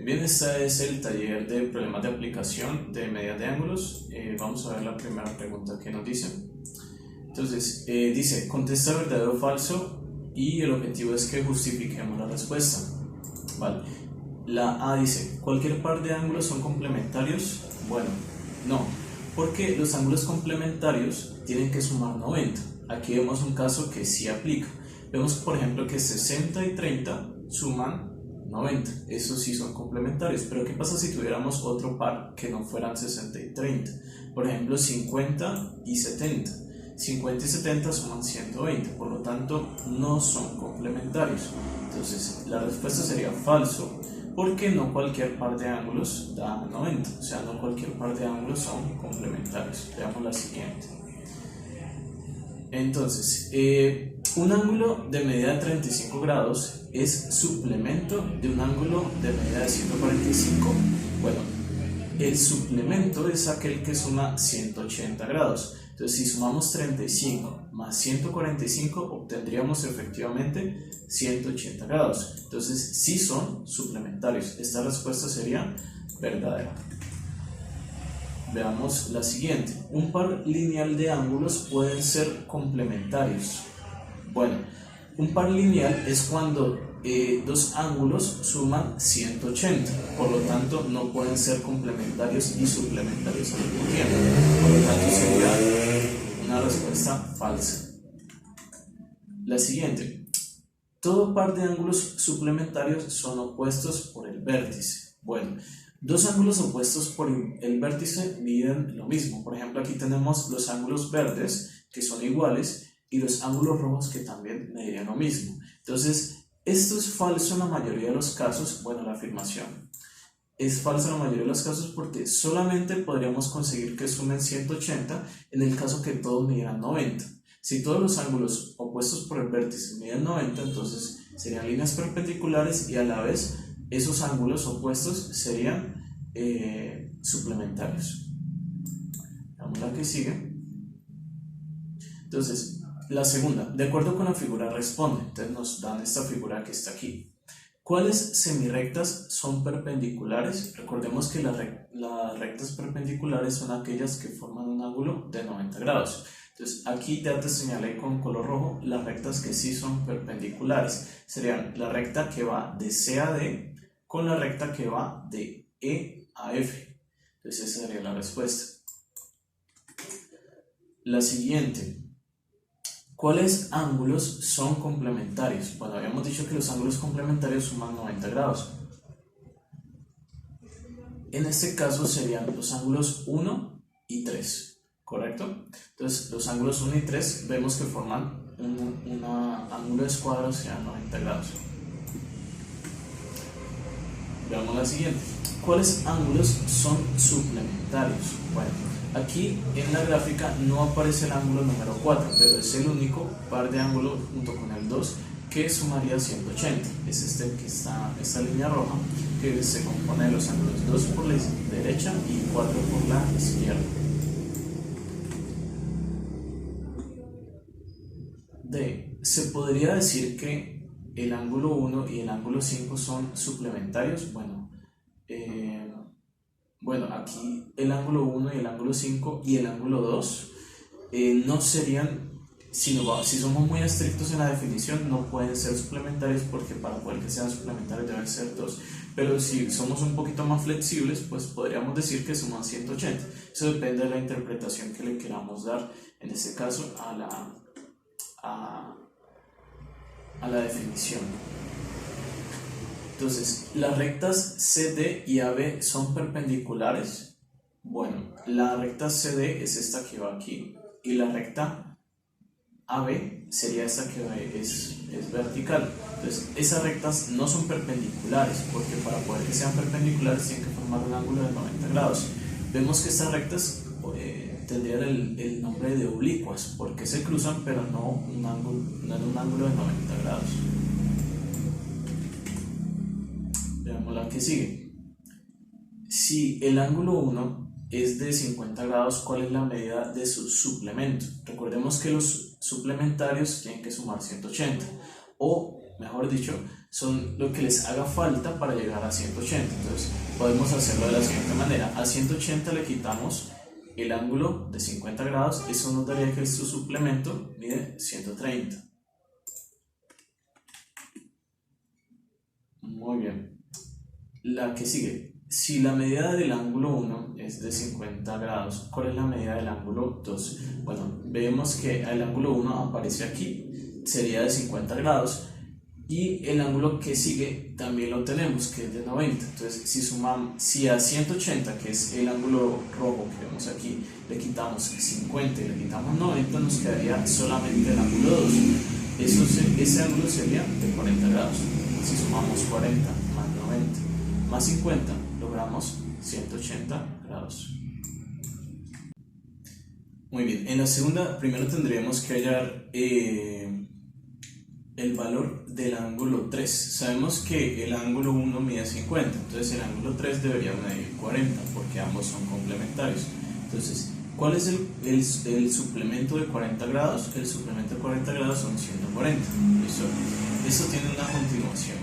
Muy bien, este es el taller de problemas de aplicación de medidas de ángulos. Vamos a ver la primera pregunta que nos dice. Entonces, dice, contesta verdadero o falso y el objetivo es que justifiquemos la respuesta. Vale. La A dice, ¿cualquier par de ángulos son complementarios? Bueno, no, porque los ángulos complementarios tienen que sumar 90. Aquí vemos un caso que sí aplica. Vemos, por ejemplo, que 60 y 30 suman 90, esos sí son complementarios. Pero ¿qué pasa si tuviéramos otro par que no fueran 60 y 30? Por ejemplo, 50 y 70. 50 y 70 suman 120, por lo tanto no son complementarios. Entonces la respuesta sería falso, porque no cualquier par de ángulos da 90, o sea, no cualquier par de ángulos son complementarios. Veamos la siguiente. Entonces, un ángulo de medida de 35 grados es suplemento de un ángulo de medida de 145. Bueno, el suplemento es aquel que suma 180 grados. Entonces, si sumamos 35 más 145, obtendríamos efectivamente 180 grados. Entonces, sí son suplementarios. Esta respuesta sería verdadera. Veamos la siguiente. Un par lineal de ángulos pueden ser complementarios. Bueno, un par lineal es cuando dos ángulos suman 180, por lo tanto no pueden ser complementarios y suplementarios al mismo tiempo. Por lo tanto sería una respuesta falsa. La siguiente. Todo par de ángulos suplementarios son opuestos por el vértice. Bueno, dos ángulos opuestos por el vértice miden lo mismo. Por ejemplo, aquí tenemos los ángulos verdes que son iguales y los ángulos rojos que también medirían lo mismo. Entonces, esto es falso en la mayoría de los casos. Bueno, la afirmación es falsa en la mayoría de los casos porque solamente podríamos conseguir que sumen 180 en el caso que todos midieran 90. Si todos los ángulos opuestos por el vértice miden 90, entonces serían líneas perpendiculares y a la vez esos ángulos opuestos serían suplementarios. Vamos a la que sigue. Entonces, la segunda, de acuerdo con la figura responde. Entonces nos dan esta figura que está aquí. ¿Cuáles semirrectas son perpendiculares? Recordemos que las rectas perpendiculares son aquellas que forman un ángulo de 90 grados. Entonces aquí ya te señalé con color rojo las rectas que sí son perpendiculares. Serían la recta que va de C a D con la recta que va de E a F. Entonces esa sería la respuesta. La siguiente. ¿Cuáles ángulos son complementarios? Bueno, habíamos dicho que los ángulos complementarios suman 90 grados. En este caso serían los ángulos 1 y 3, ¿correcto? Entonces, los ángulos 1 y 3 vemos que forman un ángulo de escuadra, o sea, 90 grados. Veamos la siguiente. ¿Cuáles ángulos son suplementarios? Bueno, aquí en la gráfica no aparece el ángulo número 4, pero es el único par de ángulos junto con el 2 que sumaría 180. Es este que está, esta línea roja, que se compone de los ángulos 2 por la derecha y 4 por la izquierda. Se podría decir que el ángulo 1 y el ángulo 5 son suplementarios. Bueno, aquí el ángulo 1 y el ángulo 5 y el ángulo 2 no serían, si somos muy estrictos en la definición, no pueden ser suplementarios porque para poder que sean suplementarios deben ser 2. Pero si somos un poquito más flexibles, pues podríamos decir que suman 180. Eso depende de la interpretación que le queramos dar, en este caso, a la definición. Entonces, ¿las rectas CD y AB son perpendiculares? Bueno, la recta CD es esta que va aquí y la recta AB sería esta que es vertical. Entonces, esas rectas no son perpendiculares porque para poder que sean perpendiculares tienen que formar un ángulo de 90 grados. Vemos que estas rectas tendrían el nombre de oblicuas porque se cruzan pero no en un ángulo de 90 grados. Veamos la que sigue. Si el ángulo 1 es de 50 grados, ¿cuál es la medida de su suplemento? Recordemos que los suplementarios tienen que sumar 180, o mejor dicho, son lo que les haga falta para llegar a 180. Entonces podemos hacerlo de la siguiente manera: a 180 le quitamos el ángulo de 50 grados, eso nos daría que su suplemento mide 130. Muy bien. La que sigue: si la medida del ángulo 1 es de 50 grados, ¿cuál es la medida del ángulo 2? Bueno, vemos que el ángulo 1 aparece aquí, sería de 50 grados, y el ángulo que sigue también lo tenemos, que es de 90. Entonces, si a 180, que es el ángulo rojo que vemos aquí, le quitamos 50 y le quitamos 90, nos quedaría solamente el ángulo 2. Ese ángulo sería de 40 grados. Si sumamos 40 más 90 más 50, logramos 180 grados. Muy bien, en la segunda, primero tendríamos que hallar el valor del ángulo 3. Sabemos que el ángulo 1 mide 50, entonces el ángulo 3 debería medir 40, porque ambos son complementarios. Entonces, ¿cuál es el suplemento de 40 grados? El suplemento de 40 grados son 140. Eso tiene una continuación.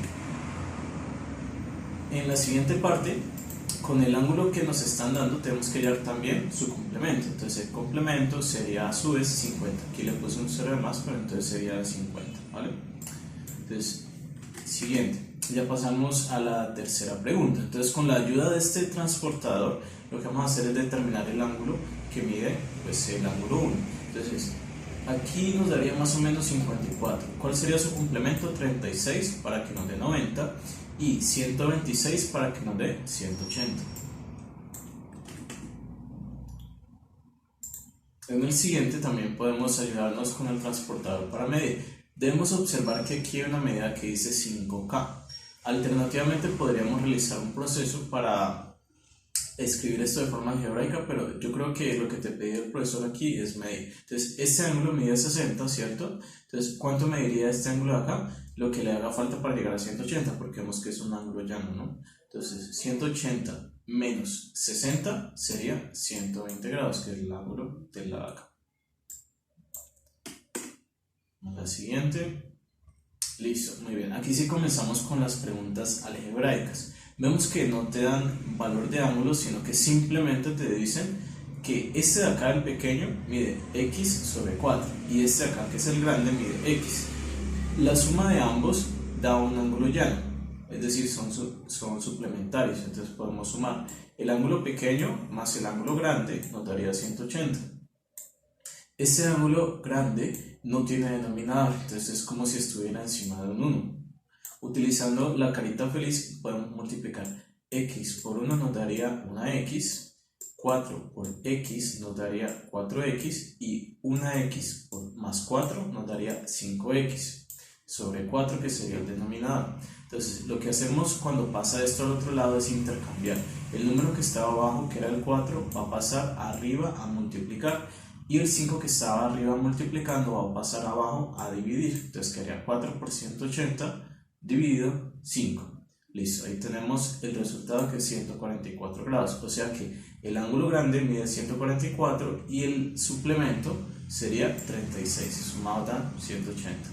En la siguiente parte, con el ángulo que nos están dando, tenemos que hallar también su complemento. Entonces el complemento sería a su vez 50. Aquí le puse un 0 de más, pero entonces sería 50, ¿vale? Entonces, siguiente. Ya pasamos a la tercera pregunta. Entonces, con la ayuda de este transportador, lo que vamos a hacer es determinar el ángulo que mide, pues, el ángulo 1. Entonces, aquí nos daría más o menos 54. ¿Cuál sería su complemento? 36 para que nos dé 90 y 126 para que nos dé 180. En el siguiente también podemos ayudarnos con el transportador para medir. Debemos observar que aquí hay una medida que dice 5K. Alternativamente podríamos realizar un proceso para escribir esto de forma algebraica, pero yo creo que lo que te pide el profesor aquí es medir. Entonces, este ángulo mide 60, ¿cierto? Entonces, ¿cuánto mediría este ángulo de acá? Lo que le haga falta para llegar a 180, porque vemos que es un ángulo llano, ¿no? Entonces, 180 menos 60 sería 120 grados, que es el ángulo del lado de acá. La siguiente. Listo, muy bien. Aquí sí comenzamos con las preguntas algebraicas. Vemos que no te dan valor de ángulo, sino que simplemente te dicen que este de acá, el pequeño, mide x sobre 4 y este de acá, que es el grande, mide x. La suma de ambos da un ángulo llano, es decir, son suplementarios. Entonces podemos sumar el ángulo pequeño más el ángulo grande, nos daría 180. Este ángulo grande no tiene denominador, entonces es como si estuviera encima de un 1. Utilizando la carita feliz podemos multiplicar x por 1 nos daría una x, 4 por x nos daría 4x y una x más 4 nos daría 5x sobre 4, que sería el denominador. Entonces lo que hacemos cuando pasa esto al otro lado es intercambiar. El número que estaba abajo, que era el 4, va a pasar arriba a multiplicar, y el 5 que estaba arriba multiplicando va a pasar abajo a dividir. Entonces quedaría 4 por 180 dividido 5. Listo, ahí tenemos el resultado, que es 144 grados. O sea que el ángulo grande mide 144 y el suplemento sería 36. Sumado da 180.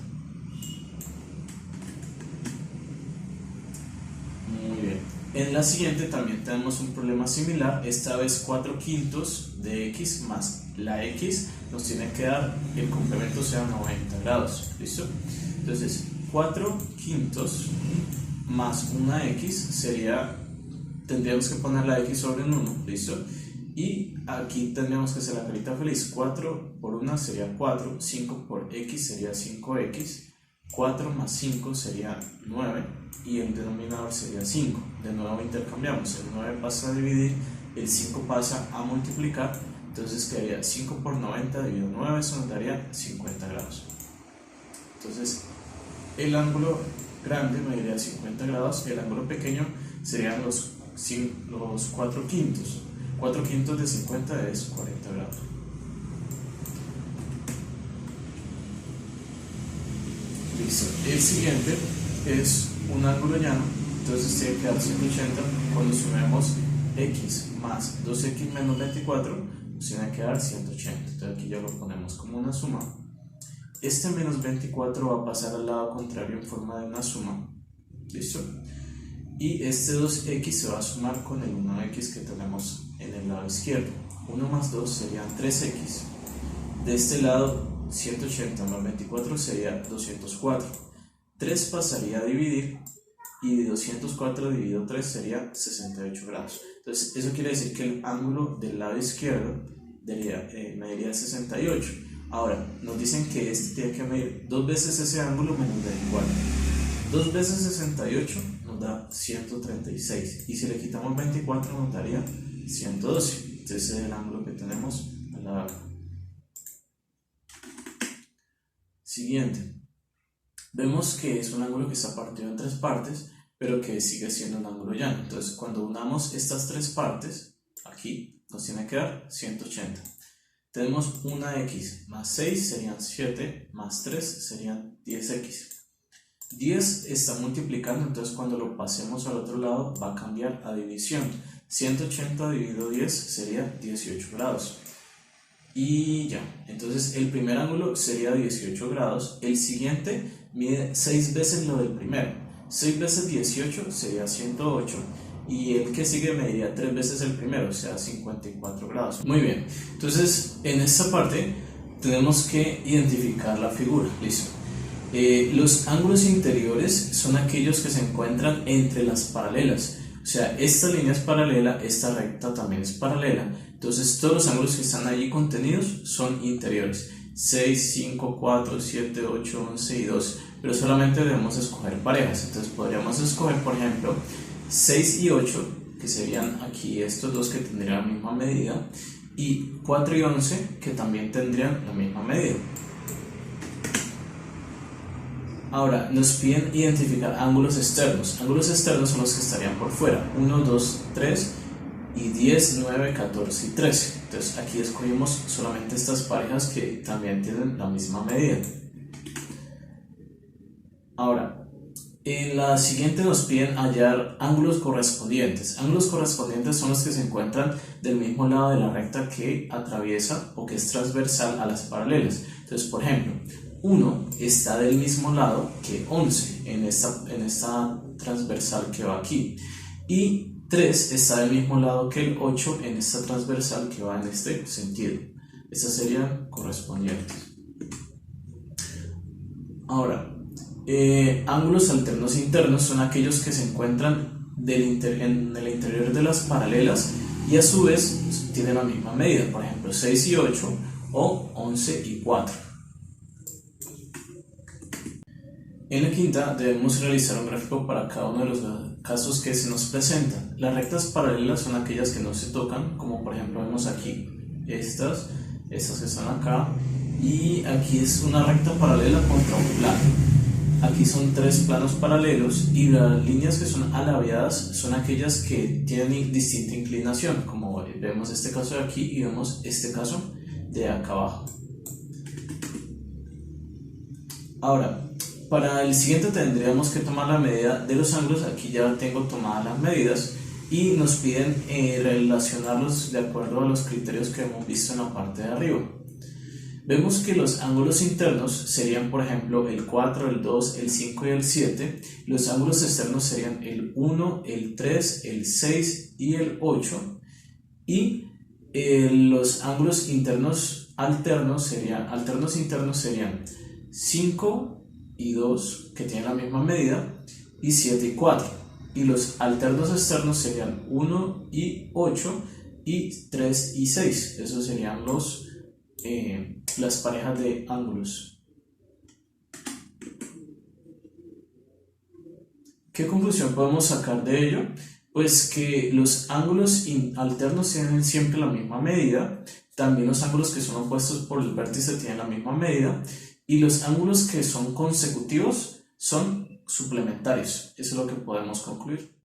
Muy bien. En la siguiente también tenemos un problema similar, esta vez 4/5 de x más la x nos tiene que dar, el complemento sea 90 grados, ¿listo? Entonces 4/5 más una x sería, tendríamos que poner la x sobre un 1, ¿listo? Y aquí tendríamos que hacer la carita feliz. 4 por 1 sería 4, 5 por x sería 5x, 4 más 5 sería 9 y el denominador sería 5. De nuevo intercambiamos, el 9 pasa a dividir, el 5 pasa a multiplicar, entonces quedaría 5 por 90 dividido 9, eso nos daría 50 grados. Entonces el ángulo grande mediría 50 grados, el ángulo pequeño serían los 4/5. 4/5 de 50 es 40 grados. Listo. El siguiente es un ángulo llano, entonces tiene que dar 180. Cuando sumemos x más 2x menos 24, nos tiene que dar 180. Entonces aquí ya lo ponemos como una suma. Este menos 24 va a pasar al lado contrario en forma de una suma. ¿listo? Y este 2x se va a sumar con el 1x que tenemos en el lado izquierdo. 1 más 2 serían 3x. De este lado, 180 más 24 sería 204. 3 pasaría a dividir y 204 dividido 3 sería 68 grados. Entonces, eso quiere decir que el ángulo del lado izquierdo mediría 68. Ahora, nos dicen que este tiene que medir 2 veces ese ángulo menos del igual. 2 veces 68 nos da 136. Y si le quitamos 24 nos daría 112. Entonces, ese es el ángulo que tenemos al lado de acá. Siguiente. Vemos que es un ángulo que está partido en 3 partes, pero que sigue siendo un ángulo llano. Entonces, cuando unamos estas 3 partes, aquí nos tiene que dar 180. Tenemos una x más 6 serían 7, más 3 serían 10x. 10 está multiplicando, entonces cuando lo pasemos al otro lado va a cambiar a división. 180 dividido 10 sería 18 grados. Y ya, entonces el primer ángulo sería 18 grados, el siguiente mide 6 veces lo del primero, 6 veces 18 sería 108 y el que sigue mediría 3 veces el primero, o sea 54 grados. Muy bien, entonces en esta parte tenemos que identificar la figura, listo. Los ángulos interiores son aquellos que se encuentran entre las paralelas. O sea, esta línea es paralela, esta recta también es paralela. Entonces todos los ángulos que están allí contenidos son interiores. 6, 5, 4, 7, 8, 11 y 12. Pero solamente debemos escoger parejas. Entonces podríamos escoger, por ejemplo, 6 y 8, que serían aquí estos dos que tendrían la misma medida. Y 4 y 11, que también tendrían la misma medida. Ahora, nos piden identificar ángulos externos. Ángulos externos son los que estarían por fuera. 1, 2, 3 y 10, 9, 14 y 13. Entonces aquí escogimos solamente estas parejas que también tienen la misma medida. Ahora, en la siguiente nos piden hallar ángulos correspondientes. Ángulos correspondientes son los que se encuentran del mismo lado de la recta que atraviesa o que es transversal a las paralelas. Entonces, por ejemplo, 1 está del mismo lado que 11 en esta transversal que va aquí y 3 está del mismo lado que el 8 en esta transversal que va en este sentido. Estas serían correspondientes. Ahora, ángulos alternos internos son aquellos que se encuentran en el interior de las paralelas y a su vez tienen la misma medida, por ejemplo 6 y 8 o 11 y 4. En la quinta debemos realizar un gráfico para cada uno de los casos que se nos presentan. Las rectas paralelas son aquellas que no se tocan, como por ejemplo vemos aquí estas que están acá, y aquí es una recta paralela contra un plano. Aquí son 3 planos paralelos y las líneas que son alabeadas son aquellas que tienen distinta inclinación, como vemos este caso de aquí y vemos este caso de acá abajo. Ahora, para el siguiente tendríamos que tomar la medida de los ángulos. Aquí ya tengo tomadas las medidas y nos piden relacionarlos de acuerdo a los criterios que hemos visto en la parte de arriba. Vemos que los ángulos internos serían, por ejemplo, el 4, el 2, el 5 y el 7. Los ángulos externos serían el 1, el 3, el 6 y el 8. Y los ángulos internos alternos internos serían 5 y 2, que tienen la misma medida, y 7 y 4. Y los alternos externos serían 1 y 8 y 3 y 6. Esos serían las parejas de ángulos. ¿Qué conclusión podemos sacar de ello? Pues que los ángulos alternos tienen siempre la misma medida, también los ángulos que son opuestos por el vértice tienen la misma medida, y los ángulos que son consecutivos son suplementarios. Eso es lo que podemos concluir.